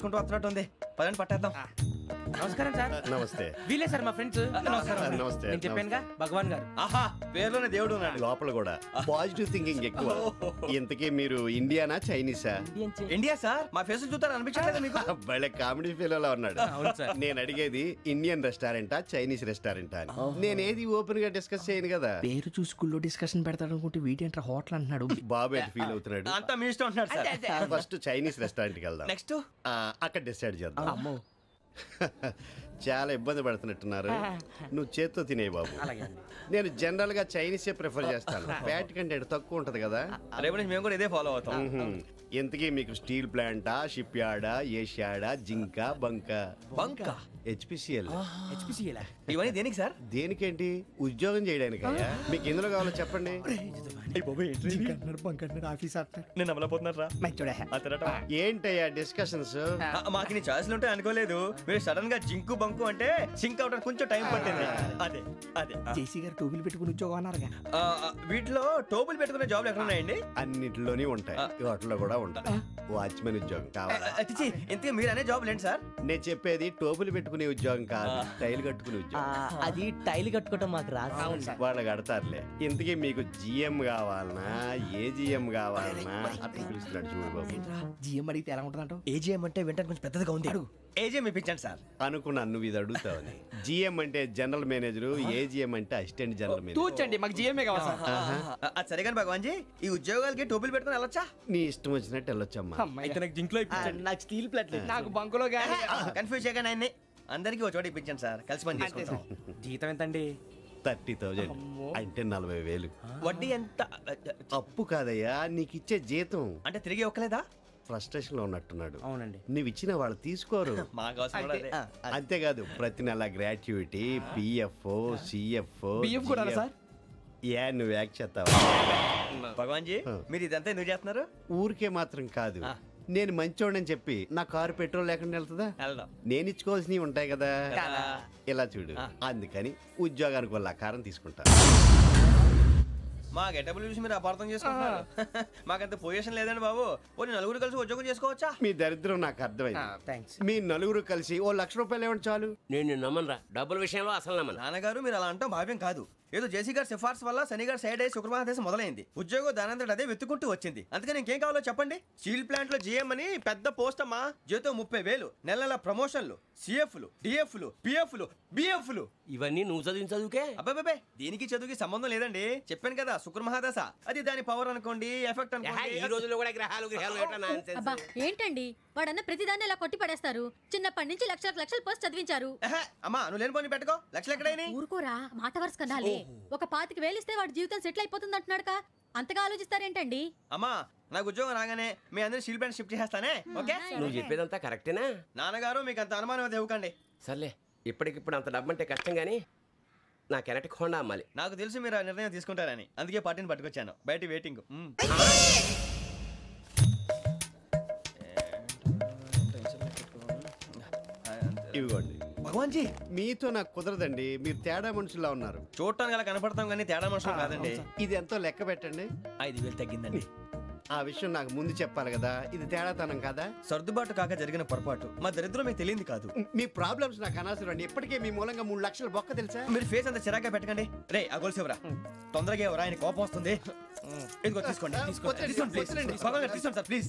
పరిగెత్తుకుంటూ వస్తున్నట్టు ఉంది. పదండి పట్టేద్దాం. నమస్కారం సార్. నమస్తే. వీలే సార్ మా ఫ్రెండ్స్. నమస్తే. నేను చెప్పానుగా భగవాన్ గారు. ఆహా, పేరులోనే దేవుడు ఉన్నాడు. లోపల కూడా పాజిటివ్ థింకింగ్ ఎక్కువ. ఇంతకీ మీరు ఇండియానా చైనీసా? India sir. మా ఫేస్ చూస్తారు అనిపించలేదు మీకు? భలే కామెడీ ఫీల్ ఉన్నాడు. అవును సార్. నేను అడిగేది ఇండియన్ రెస్టారెంటా చైనీస్ రెస్టారెంటా అని. నేను ఏది ఓపెన్ గా డిస్కస్ చేయను కదా. పేరు చూసి స్కూల్లో డిస్కషన్ పెడతాడు అనుకుంటే వీటేంట్రా హోటల్ అంటున్నాడు. బాబు ఎట్ ఫీల్ అవుతున్నాడు. అంతా మీ ఇష్టం ఉంటున్నాడు సార్. ఫస్ట్ చైనీస్ రెస్టారెంట్ కి వెళ్దాం. నెక్స్ట్ అక్కడ డిసైడ్ చేద్దాం. చాలా ఇబ్బంది పడుతున్నట్టున్నారు. నువ్వు చేత్తో తినే బాబు. నేను జనరల్ గా చైనీసే ప్రిఫర్ చేస్తాను. ఫ్యాట్ కంటెంట్ తక్కువ ఉంటది కదా. రేపు నుంచి మేము కూడా ఇదే ఫాలో అవుతాం. ఇంతకీ మీకు స్టీల్ ప్లాంటా, షిప్ యార్డా, ఏషియాడా, జింక, బంకా? బంకా, హెచ్పిసిఎల్. ఇవన్నీ దేనికి సార్? దేనికేంటి? ఉద్యోగం చేయడానికి. మీకు ఎందులో కావాలో చెప్పండి. నేను అమలపోతున్నారా? ఏంటయ్యా డిస్కషన్స్? మాకు నీ ఛాయిస్లు ఉంటాయి అనుకోలేదు. మీరు సడన్ గా జింకు బంకు అంటే సింక్ అవడానికి కొంచెం టైం పట్టింది. అదే అదే జేసీ గారు టోపీలు పెట్టుకుని ఉద్యోగం అన్నారుగా. వీటిలో టోపులు పెట్టుకునే జాబ్లు ఎక్కడ ఉన్నాయండి? అన్నిటిలోనే ఉంటాయి. వాటిలో కూడా ఉంటాయి. వాచ్మెన్ ఉద్యోగం కావాలా? ఇంతకీ మీరు అనే జాబ్ ఏంటి సార్? నేను చెప్పేది టోపులు పెట్టుకునే ఉద్యోగం కాదు, టైల్ కట్టుకునే ఉద్యోగం. అది టైల్ కట్టుకోవటం మాకు రాదు. వాళ్ళు కడతారులే. ఇంతకీ మీకు జిఎం కావాలనా, ఏ జిఎం కావాలనా? అట్లా పిలుస్తున్నాడు చూడు బాబు. జిఎం అడిగితే ఎలా ఉంటుందంట? ఏజీఎం అంటే వెంటనే కొంచెం పెద్దదిగా ఉంది. ఏజీఎం ఇప్పించండి సార్. అనుకున్నాను నువ్వు ఇది అడుగుతావని. జిఎం అంటే జనరల్ మేనేజర్, ఏజిఎం అంటే అసిస్టెంట్ జనరల్ మేనేజర్. తూచండి, మాకు జిఎంఏ కావాలి సార్. అది సరే కానీ భగవాన్ జీ, ఈ ఉద్యోగాలకి టోపులు పెట్టుకుని వెళ్ళొచ్చా? నీ ఇష్టం వచ్చినట్టు వెళ్ళొచ్చమ్మా. నాకు స్టీల్ ప్లేట్ నాకు బంకులో గానీ కన్ఫ్యూజ్ చేయగానే ఆయన్ని అందరికీ ఒక చోట ఇప్పించండి సార్. కలిసి పని చేసుకుంటాం. జీతం ఎంతండి? 30,000 అంటే 40,000. వడ్డీ ఎంత? అప్పు కాదయ్యా, నీకు ఇచ్చే జీతం. అంటే తిరిగి ఒక్కలేదా? ఫ్రస్ట్రేషన్ లో ఉన్నట్టున్నాడు. అవునండి. నువ్వు ఇచ్చిన వాళ్ళు తీసుకోరు. మాకు అవసరం కూడా అదే. అంతేకాదు ప్రతి నెల గ్రాట్యుటీ, పిఎఫ్, సిఎఫ్. బియ్యం కూడా సార్? ఏ నువ్వు యాక్ట్ చేస్తావా? భగవాన్ జీ, మీరు ఇదంతా ఎందుకు చేస్తున్నారు? ఊరికే మాత్రం కాదు. నేను మంచోడని చెప్పి నా కారు పెట్రోల్ లేకుండా వెళ్తుందా? వెళ్దాం. నేను ఇచ్చుకోవాల్సినవి ఉంటాయి కదా. ఇలా చూడు, అందుకని ఉద్యోగానికి వాళ్ళ ఆకారం తీసుకుంటా. మా గెటబుల్ చూసి మీరు అపార్థం చేసుకుంటున్నారు. మాకంత పొజిషన్ లేదండి బాబు. పోనీ నలుగురు కలిసి ఉద్యోగం చేసుకోవచ్చా? మీ దరిద్రం నాకు అర్థమైంది. మీ నలుగురు కలిసి ఓ ₹1,00,000 ఇవ్వండి చాలు. నేను నమ్మనరా, డబ్బుల విషయంలో అసలు నమ్మను. నాన్నగారు మీరు అలా అంటాం భావ్యం కాదు. ఏదో జేసీ గారి సిఫార్సు వల్ల శని గారు సైడ్ అయ్యి శుక్రవారం మొదలైంది. ఉద్యోగం దానంతటి అదే వెతుకుంటూ వచ్చింది. అందుకని ఇంకేం కావాలో చెప్పండి. స్టీల్ ప్లాంట్ లో జీఎం అని పెద్ద పోస్ట్ అమ్మా. జీతం 30,000, నెల నెల ప్రమోషన్లు, సిఎఫ్లు, డిఎఫ్లు, పిఎఫ్లు, బిఎఫ్లు. ఇవన్నీ నువ్వు చదివిన చదువుకే? అబ్బాబే, దీనికి చదువుకి సంబంధం లేదండి. చెప్పాను కదా, శుక్ర మహాదశ. అది దాని పవర్ అనుకోండి, ఎఫెక్ట్ అనుకోండి. ఈ రోజుల్లో కూడా గ్రహాలు అబ్బా ఏంటండి వాడన్న ప్రతిదాన్ని ఇలా కొట్టి పడేస్తారు. చిన్నప్పటి నుంచి లక్షల పోస్ట్ చదివించారు. అమ్మా నువ్వు లేని పోనీ పెట్టుకో. లక్షలు ఎక్కడైనా ఊరుకోరా, మాట వరుస కదాలే. ఒక 25,000 ఇస్తే వాడి జీవితం సెటిల్ అయిపోతుంది అంటున్నాడుగా. అంతగా ఆలోచిస్తారేంటండి? అమ్మా నాకు ఉద్యోగం రాగానే మీ అందరూ స్టీల్ ప్లాంట్ షిఫ్ట్ చేస్తానే. ఓకే? నువ్వు చెప్పేదంతా కరెక్టేనా? నాన్నగారు మీకు అంత అనుమానం అయితే ఇవ్వకండి. సర్లే, ఇప్పటికిప్పుడు అంత డబ్బు అంటే కష్టం కానీ నా కెనటిక్ హోండా అమ్మాలి. నాకు తెలుసు మీరు ఆ నిర్ణయం తీసుకుంటారని, అందుకే పార్టీని పట్టుకొచ్చాను. బయట వెయిటింగ్. ఇవ్వండి. భగవాన్ జీ, మీతో నాకు కుదరదండి. మీరు తేడా మనుషుల్లా ఉన్నారు. చూడటానికి అలా కనపడతాం కానీ తేడా మనుషులు కాదండి. ఇది ఎంతో లెక్క పెట్టండి. 5,000 తగ్గిందండి. ఆ విషయం నాకు ముందు చెప్పాలి కదా. ఇది తేడాతనం కదా. సర్దుబాటు కాక జరిగిన పొరపాటు. మా దరిద్రం మీకు తెలియదు కాదు. మీ ప్రాబ్లమ్స్ నాకు అనవసరం అండి. ఇప్పటికే మీ మూలంగా 3 లక్షలు బొక్క తెలుసా? మీరు ఫేస్ అంత చిరాగ్గా పెట్టకండి. రే ఆ గొలుసు ఎవరా? తొందరగా ఎవరా? ఆయన కోపం వస్తుంది. ఇదిగో తీసుకోండి. తీసుకోండి సార్ ప్లీజ్.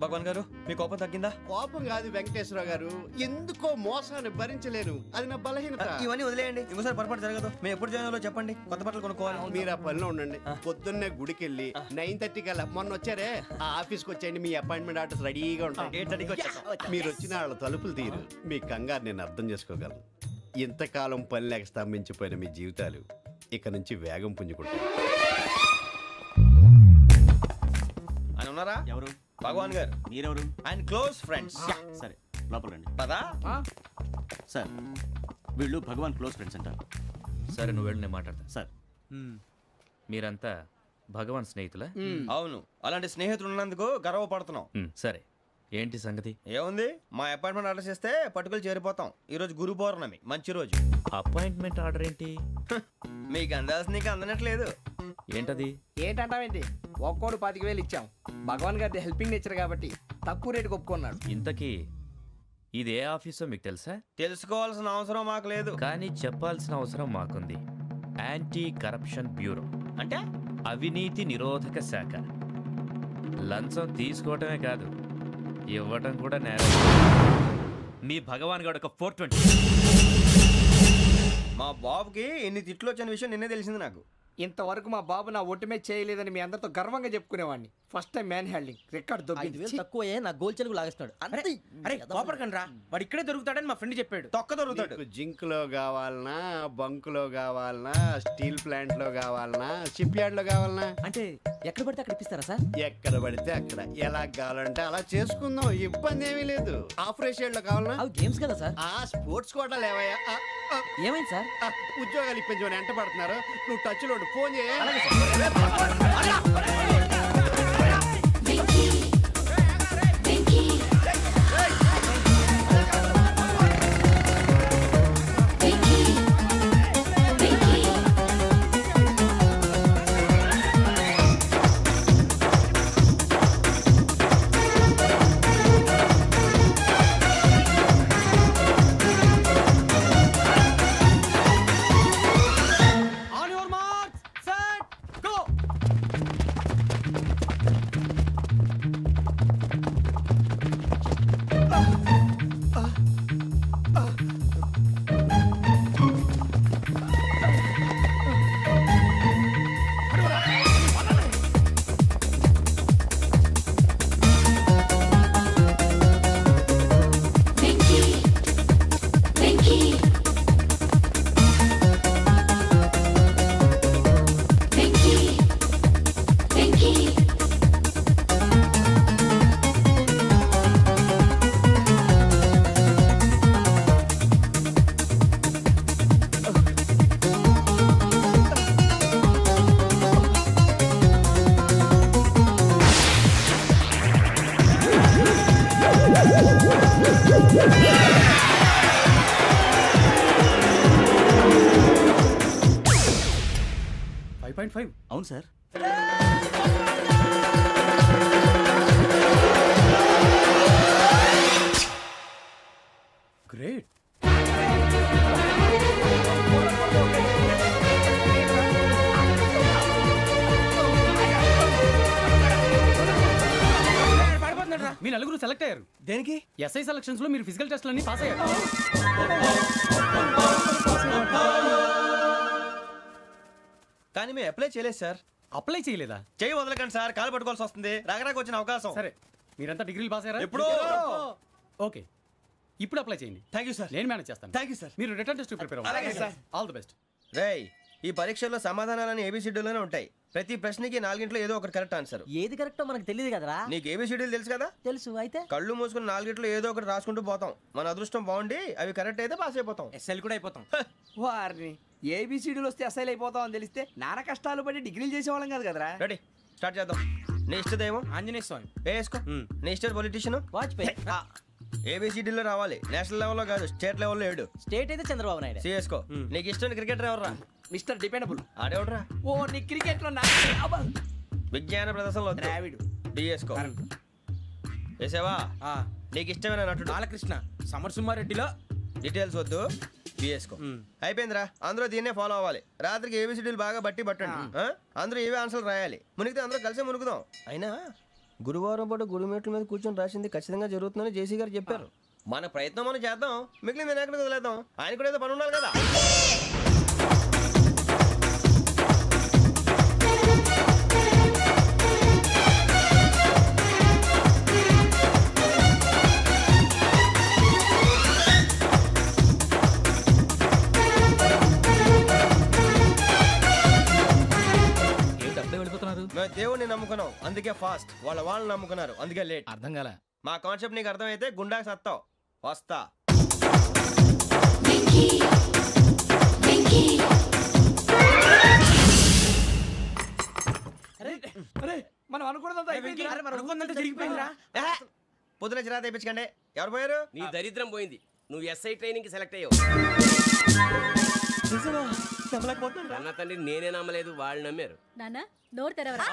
భగవాన్ గారు మీ కోపం తగ్గిందా? కోపం కాదు వెంకటేశ్వరరావు గారు, ఎందుకో మోసాన్ని భరించలేను. అది నా బలహీనత. ఇవన్నీ వదిలేయండి, ఇంకోసారి పొరపాటు జరగదు. మేము ఎప్పుడు జాయిన్ అవ్వాలో చెప్పండి, కొత్త బట్టలు కొనుక్కోవాలి. మీరు ఆ పనిలో ఉండండి. పొద్దున్నే గుడికి వెళ్ళి 9:30 కల్లా, మొన్న వచ్చారే ఆ ఆఫీస్కి వచ్చేయండి. మీ అపాయింట్మెంట్ ఆర్డర్స్ రెడీగా ఉంటాయి. 8:30కి వచ్చేస్తాం. మీరు వచ్చిన వాళ్ళ తలుపులు తీరు. మీ కంగారు నేను అర్థం చేసుకోగలను. ఇంతకాలం పని లేక స్తంభించిపోయిన మీ జీవితాలు ఇక నుంచి వేగం పుంజుకుంటాయి. ఆయన ఉన్నారా? ఎవరు? భగవాన్ గారు. మీరెవరు? ఆయన క్లోజ్ ఫ్రెండ్స్. సరే లోపల రండి. పదా సార్, వీళ్ళు భగవాన్ క్లోజ్ ఫ్రెండ్స్ అంటారు. సరే నువ్వు వెళ్ళి నేను మాట్లాడతా. సార్, మీరంతా భగవాన్ స్నేహితులా? అవును, అలాంటి స్నేహితులు ఉన్నందుకు గర్వపడుతున్నాం. సరే ఏంటి సంగతి? ఏముంది, మా అపాయింట్మెంట్ ఆర్డర్ చేస్తే పట్టుకులు చేరిపోతాం. ఈ రోజు గురు పౌర్ణమి, మంచి రోజు. అపాయింట్మెంట్ ఆర్డర్ ఏంటి? మీకు అందాల్సి నీకు అందనట్లేదు. ఏంటది? ఏంటంటావేంటి? ఒక్కోడు 25,000 ఇచ్చాం. భగవాన్ గారి హెల్పింగ్ నేచర్ కాబట్టి తక్కువ రేటుకి ఒప్పుకున్నాడు. ఇంతకీ ఇది ఏ ఆఫీసో మీకు తెలుసా? తెలుసుకోవాల్సిన అవసరం మాకు లేదు. కానీ చెప్పాల్సిన అవసరం మాకుంది. యాంటీ కరప్షన్ బ్యూరో అంటే అవినీతి నిరోధక శాఖ. లంచం తీసుకోవటమే కాదు, ఇవ్వటం కూడా నేరం. మీ భగవాన్ గారు ఒక 420. మా బాబుకి ఎన్ని తిట్లు వచ్చిన విషయం నిన్నే తెలిసింది నాకు. ఇంతవరకు మా బాబు నా ఒట్టుమే చేయలేదని మీ అందరితో గర్వంగా చెప్పుకునేవాడిని. First time man handing record దొబ్బింది. తక్కువ నా గోల్ చెలుగు లాగేస్తున్నాడు. అరే కోపడకండి రా, వాడు ఇక్కడే దొరుకుతాడని మా ఫ్రెండ్ చెప్పాడు. తొక్క దొరుకుతాడు. జింక్ లో కావాలనా, బంక్ లో కావాలనా, స్టీల్ ప్లాంట్ లో కావాలనా, షిప్ యార్డ్ లో కావాలనా? అంటే ఎక్కడ పడితే అక్కడ ఇప్పిస్తారా సార్? ఎక్కడ పడితే అక్కడ, ఎలా కావాలంటే అలా చేసుకుందాం, ఇబ్బంది ఏమీ లేదు. ఆపరేషన్ లో కావాలనా? అవి గేమ్స్ కదా సార్. ఆ స్పోర్ట్స్ కోటా లేవయ్యా. ఏమైంది సార్? ఉద్యోగాలు ఇప్పించమని ఎంట పడుతున్నారు. నువ్వు టచ్ లో ఫోన్ చేయ. అవును సార్. గ్రేట్. మీ నలుగురు సెలెక్ట్ అయ్యారు. దేనికి? ఎస్ఐ సెలక్షన్స్ లో మీరు ఫిజికల్ టెస్ట్ అన్ని పాస్ అయ్యారు. కానీ మేము అప్లై చేయలేదు సార్. అప్లై చేయలేదా? చేయి వదలకండి సార్, కాలు పట్టుకోవాల్సి వస్తుంది. రాగరాకు వచ్చిన అవకాశం. సరే, మీరంతా డిగ్రీలు పాస్ అయ్యారా? ఎప్పుడో. ఓకే, ఇప్పుడు అప్లై చేయండి. Thank you sir. నేను మేనేజ్ చేస్తాను. Thank you sir. మీరు రిటర్న్ టెస్ట్ ప్రిపేర్ అవ్వండి. అలాగే సార్. All the best. రేయ్, ఈ పరీక్షల్లో సమాధానాలని ఏబిసిడ్యూల్లోనే ఉంటాయి. ప్రతి ప్రశ్నకి 4 ఏదో ఒకటి కరెక్ట్ ఆన్సర్. ఏది కరెక్టో మనకు తెలియదు కదరా. నీకు ఏబిసిడ్యూల్ తెలుసు కదా? తెలుసు. అయితే కళ్ళు మూసుకుని 4 ఏదో ఒకటి రాసుకుంటూ పోతాం. మన అదృష్టం బాగుండి అవి కరెక్ట్ అయితే పాస్ అయిపోతాం. ఎస్ఎల్ కూడా అయిపోతాం. వారిని ఏబిసిడీలు వస్తే అసైల్ అయిపోతాం అని తెలిస్తే నాన్న కష్టాలు పడి డిగ్రీలు చేసేవాళ్ళం కాదు కదరా. రెడీ, స్టార్ట్ చేద్దాం. నీ ఇష్టదేమో ఆంజనేయ స్వామి. వేసుకో. నీ ఇష్ట పొలిటీషియన్ వాజ్పేయి. ఏబిసిడీలో రావాలి. నేషనల్ లెవెల్లో కాదు, స్టేట్ లెవెల్లో 7. స్టేట్ అయితే చంద్రబాబు నాయుడు. సిఎస్కో. నీకు ఇష్టం క్రికెటర్ ఎవర్రా? Mister dependable. ఆడేవడరా? ఓ నీ క్రికెట్ లో విజ్ఞాన ప్రదర్శనలో ద్రావిడు. డిఎస్కో. వేసావా? నీకు ఇష్టమైన నటుడు? బాలకృష్ణ. సమర్ సుమారెడ్డిలో డీటెయిల్స్ వద్దు, బిఎస్కో. అయిపోయిందిరా. అందరూ దీన్నే ఫాలో అవ్వాలి. రాత్రికి ఏబిసిడీలు బాగా బట్టి పట్టండి. అందరూ ఏవే ఆన్సర్లు రాయాలి. మునిగితే అందరూ కలిసే మునుగుదాం. అయినా గురువారం పాటు గురుమేట్ల మీద కూర్చొని రాసింది ఖచ్చితంగా జరుగుతుందని జేసీ గారు చెప్పారు. మన ప్రయత్నం మనం చేద్దాం, మిగిలింది నేను ఎక్కడికి వదిలేద్దాం. ఆయన కూడా ఏదో పని ఉండాలి కదా. మేము దేవుడిని నమ్ముకున్నాం, అందుకే ఫాస్ట్. వాళ్ళని నమ్ముకున్నారు, అందుకే లేట్. అర్థం కాల. మా కాన్సెప్ట్ నీకు అర్థమైతే గుండా సత్తావు. వస్తా. మనం అనుకున్నదంతా జరిగిపోయిందిరా. పొద్దున చిరా తెప్పించకండి. ఎవరు పోయారు? నీ దరిద్రం పోయింది. నువ్వు ఎస్ఐ ట్రైనింగ్ సెలెక్ట్ అయ్యావు. అన్న తండ్రి నేనే నమ్మలేదు, వాళ్ళు నమ్మారు. నాన్న నోరు తెరవరా.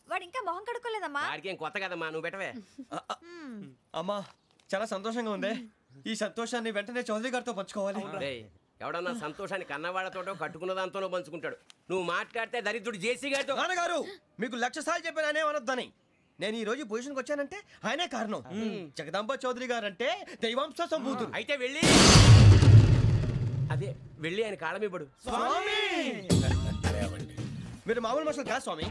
వాడు ఇంకా మొహం కడుక్కోలేదమ్మా. వాడికి ఏం కొత్త కదమ్మా, నువ్వు పెట్టవే. అమ్మా చాలా సంతోషంగా ఉంది. ఈ సంతోషాన్ని వెంటనే చౌదరి గారితో పంచుకోవాలి. రేయ్, ఎవడన్నా సంతోషాన్ని కన్నవాళ్లతోటో కట్టుకున్న దాంతోనో పంచుకుంటాడు. నువ్వు మాట్లాడితే దరిద్రుడు జేసీ గారితో. నాన్నగారు మీకు 1,00,000 సార్లు చెప్పాననే అనొద్దని. నేను ఈ రోజు పొజిషన్కి వచ్చానంటే ఆయనే కారణం. జగదాంబ చౌదరి గారు అంటే దైవాంశ సంభూతుడు. అయితే వెళ్ళి అదే వెళ్ళి ఆయన కాళ్ళమివ్వడు. మీరు మామూలు మనుషులు కాదు స్వామి.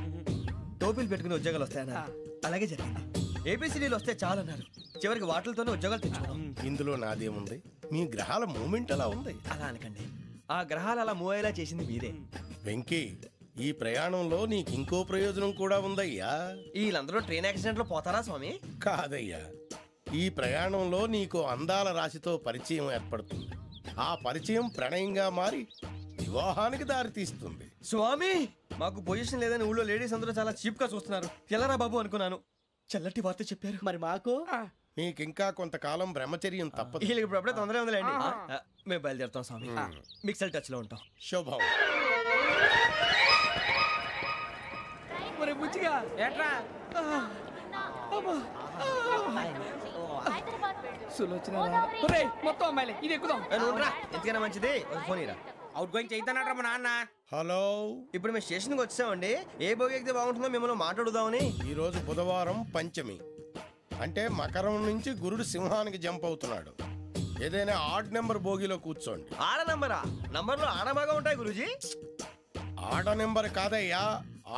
టోపీలు పెట్టుకుని ఉద్యోగాలు వస్తాయన్నారు, అలాగే జరిగింది. ఏబిసిడీలు వస్తే చాలన్నారు, చివరికి వాటిలతోనే ఉద్యోగాలు తెచ్చుకున్నాం. ఇందులో నాదేముంది? మీ గ్రహాల మూమెంట్ అలా ఉంది. అలా అనకండి, ఆ గ్రహాలు అలా మూవ్ అయ్యేలా చేసింది మీరే. వెంకీ, ఈ ప్రయాణంలో నీకు ఇంకో ప్రయోజనం కూడా ఉందయ్యా. వీళ్ళందరూ ట్రైన్ యాక్సిడెంట్ లో పోతారా స్వామి? కాదయ్యా, ఈ ప్రయాణంలో నీకు అందాల రాశితో పరిచయం ఏర్పడుతుంది. ఆ పరిచయం ప్రణయంగా మారి వివాహానికి దారితీస్తుంది. స్వామి, మాకు పొజిషన్ లేదని ఊళ్ళో లేడీస్ అందరూ చాలా చీప్ గా చూస్తున్నారు. ఎలారా బాబు అనుకున్నాను. చల్లటి వార్త చెప్పారు. మరి మాకు నీకింకా కొంతకాలం బ్రహ్మచర్యం తప్పదు. వీళ్ళకి ఇప్పుడు అప్పుడే తొందరగా ఉందిలేండి. మేము బయలుదేరుతాం స్వామి. మిక్సెల్ టచ్ లో ఉంటాం. శుభం. మరి బుచ్చిగా ఏట్రా సులోచన మొత్తం అమ్మాయిలే, ఇది ఎక్కుదాం. ఎందుకైనా మంచిది ఫోన్ ఇరా. అవుట్ గోయింగ్ చేద్దానట్రా మా నాన్న. హలో, ఇప్పుడు మేము స్టేషన్కి వచ్చామండి. ఏ బోగి ఎక్కితే బాగుంటుందో మిమ్మల్ని మాట్లాడుదామని. ఈరోజు బుధవారం పంచమి, అంటే మకరం నుంచి గురుడు సింహానికి జంప్ అవుతున్నాడు. ఏదైనా ఆడ్ నెంబర్ బోగిలో కూర్చోండి. ఆడ నంబరా? నంబర్లో ఆడ బాగా ఉంటాయి గురూజీ. ఆడ నెంబర్ కాదయ్యా,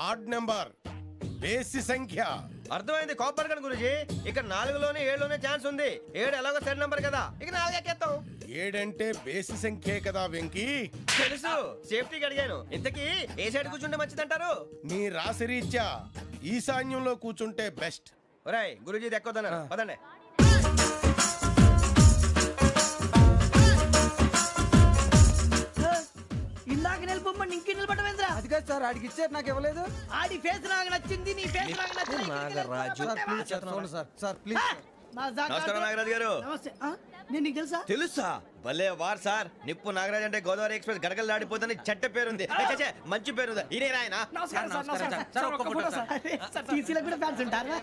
ఆడ్ నెంబర్, బేసి సంఖ్య. అర్థమైంది, కాపర్ కన్ గురూజీ. ఇక్కడ 4లోనే 7లోనే ఛాన్స్ ఉంది. 7 ఎలాగో సెడ్ నంబర్ కదా, ఇక 4 ఎక్కేస్తాం. 7 అంటే బేసి సంఖ్యే కదా వెంకీ. తెలుసు, సేఫ్టీకి అడిగాను. ఇంతకీ ఏ సైడ్ కూర్చుంటే మంచిదంటారు? నీ రాశి రీత్యా ఈశాన్యంలో కూర్చుంటే బెస్ట్. ఒరేయ్ గురూజీ దెక్కొద్దన్నారు, పదండి. ఇందాక నిలబొమ్మని ఇంకే నిలబడమేంద్రా? అది కాదు సార్, ఆడికి ఇచ్చారు, నాకు ఇవ్వలేదు. ఆడి ఫేస్ నాకు నచ్చింది, నీ ఫేస్ నాకు నచ్చింది. నాగరాజు. Sir please. నమస్కారం నాగరాజు గారు. నమస్తే. నేను నీకు తెలుసా? తెలుసా? భలే వార్ సార్. నిప్పు నాగరాజ్ అంటే గోదావరి ఎక్స్ప్రెస్ గడగలు దాడిపోతుంది చెట్ట పేరుంది. మంచి పేరుంది. ఇదే ఆయన. నమస్కారం సార్, నమస్కారం సార్. ఒక్క ఫోటో సార్. టీసీలో కూడా ఫ్యాన్స్ ఉంటారా?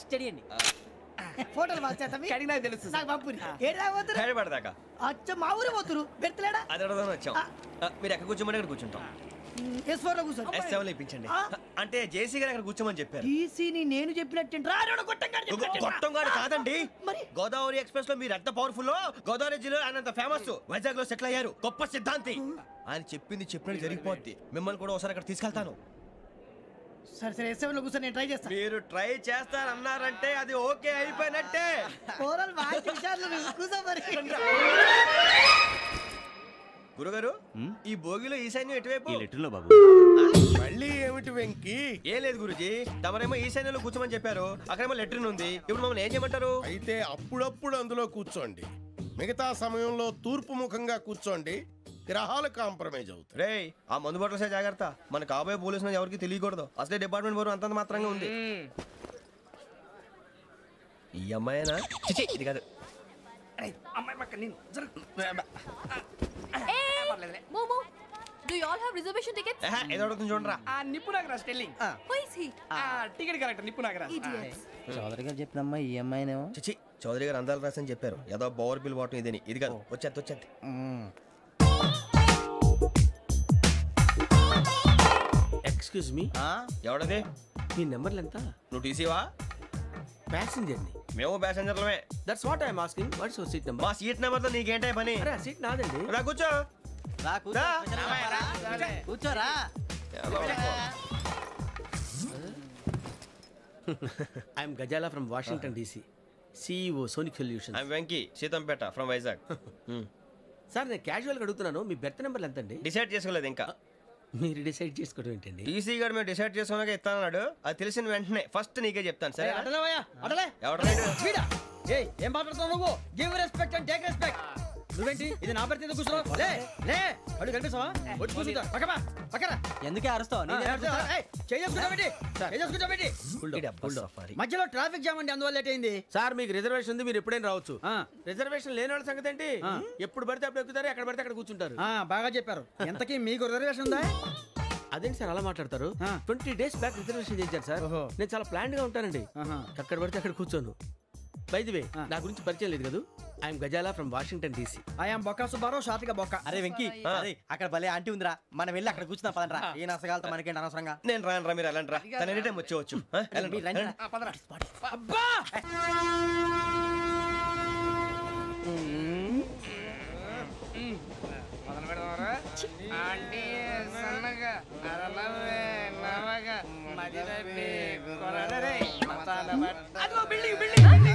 స్టడీ ఫోటోలు అడిగినా తెలుసు నాకు పంపుని. ఏడా పోతురు? హైదరాబాద్ అచ్చ మా ఊరు పోతురు. పెడతలేడా? అది అడగదామని వచ్చాం. మీరు ఎక్కడ కూర్చోమని అక్కడ కూర్చుంటాం. S4 లో కూర్చోండి. S7 ఇప్పించండి. అంటే జేసీ గారు అక్కడ కూర్చోమని చెప్పారు. టీసీని నేను చెప్పినట్టు గొట్టంగాడు కాదండి. మరి గోదావరి ఎక్స్ప్రెస్ లో మీరు ఎంత పవర్ఫుల్. గోదావరి జిల్లా ఆయన ఫేమస్. వైజాగ్ లో సెటిల్ అయ్యారు. గొప్ప సిద్ధాంతి. ఆయన చెప్పింది చెప్పినట్టు జరిగిపోద్ది. మిమ్మల్ని కూడా ఒకసారి అక్కడ తీసుకెళ్తాను. సరే సరే, S7 లో కూర్చొని నేను ట్రై చేస్తాను. మీరు ట్రై చేస్తారన్నారంటే అది ఓకే అయిపోయినట్టే. ఓవరాల్ బాగా విషయాలు కూర్చో మరి. గురుగారు, ఈ భోగిలో ఈశాన్యం ఎటువైపు? లెటర్లో బాబు. మళ్ళీ ఏమిటి వెంకీ? ఏం లేదు గురుజీ, తమరేమో ఈశాన్యంలో కూర్చోమని చెప్పారు. అక్కడేమో లెటర్ ఉంది. ఇప్పుడు మమ్మల్ని ఏం చేయమంటారు? అయితే అప్పుడప్పుడు అందులో కూర్చోండి. మిగతా సమయంలో తూర్పు ముఖంగా కూర్చోండి. గ్రహాలు కాంప్రమైజ్ అవుతాయి. రే, ఆ మందు బాటలసే జాగ్రత్త. మన కాబోయే పోలీసులు ఎవరికి తెలియకూడదు. అసలే డిపార్ట్మెంట్ బోరు అంతంత మాత్రంగా ఉంది. ఈ అమ్మాయినా? చిచి, ఇది కాదు. అమ్మాయి పక్క నేను Momo, do you all have reservation tickets? ఏదో అడుగుతుంది చూడరా. నిప్పు Nagaraj telling. Who is he? Ticket correct, నిప్పు నాగరాజ్. Idiots. చౌదరి గారు చెప్పినమ్మా ఈ అమ్మాయినేమో. చిచి, చౌదరి గారు అందాలు రాసని చెప్పారు. ఏదో బోర్ బిల్ వాటం ఇదని. ఇది కాదు, వచ్చేది. Excuse me, ఎవడది? మీ నెంబర్లు ఎంత? నువ్వు టీసీవా? ప్యాసింజర్ ని. మేము ప్యాసెంజర్లమే. That's what I'm asking. What's your seat number? మా సీట్ నెంబర్ తో నీకేంటే పని? అరే ఆ సీట్ నాదండి. రా కూర్చో. రా. కూర్చోరా. I'm Gazala from Washington DC, CEO Sonic Solution. I'm Venky, Seethampeta from Vizag. Sir నేను క్యాజువల్గా అడుగుతున్నాను, మీ బెర్త్ నెంబర్లు ఎంత అండి? డిసైడ్ చేసుకోలేదు ఇంకా. మీరు డిసైడ్ చేసుకోవడం ఏంటండి? టీసీ గారు మేము డిసైడ్ చేసుకున్నాక ఇస్తానన్నాడు. అది తెలిసిన వెంటనే ఫస్ట్ నీకే చెప్తాను. సరే అడలేవయ్యా, అడలే. ఎవడ ఏం మాట్లాడుతున్నావు నువ్వు? Give respect and take respect. నువ్వేంటి ఇది నా పరిస్థితి కూర్చున్నావు? లే లే, అడుగు కనిపిస్తావా? వచ్చి కూర్చుంటా. పక్కన ఎందుకే అరుస్తావు? మధ్యలో ట్రాఫిక్ జామ్ అండి, అందువల్ల లేట్ అయింది. సార్ మీకు రిజర్వేషన్ ఉంది, మీరు ఎప్పుడైనా రావచ్చు. రిజర్వేషన్ లేని వాళ్ళ సంగతి ఏంటి? ఎప్పుడు పడితే అప్పుడు ఎక్కుతారు, ఎక్కడ పడితే అక్కడ కూర్చుంటారు. బాగా చెప్పారు. ఎంతకీ మీకు రిజర్వేషన్ ఉందా? అదేంటి సార్ అలా మాట్లాడతారు? 20 days బ్యాక్ రిజర్వేషన్ చేశారు సార్. నేను చాలా ప్లాన్ గా ఉంటానండి. అక్కడ పడితే అక్కడ కూర్చోను. బై ది వే నా గురించి పరిచయం లేదు కదా. I'm Gazala from Washington DC. I'm Bokka Subbarao షాతిక బొక్క. అరే వెంకీ అరే అక్కడ భలే ఆంటీ ఉందిరా, మనం వెళ్ళి అక్కడ కూర్చున్నా పదండ్రా. ఏ నసగాలతో మనకేంటి అనవసరంగా. నేను రాను రా, మీరు వెళ్ళండి రా. తన ఎనీ టైం వచ్చేవచ్చు. అబ్బా బిల్డింగ్ బిల్డింగ్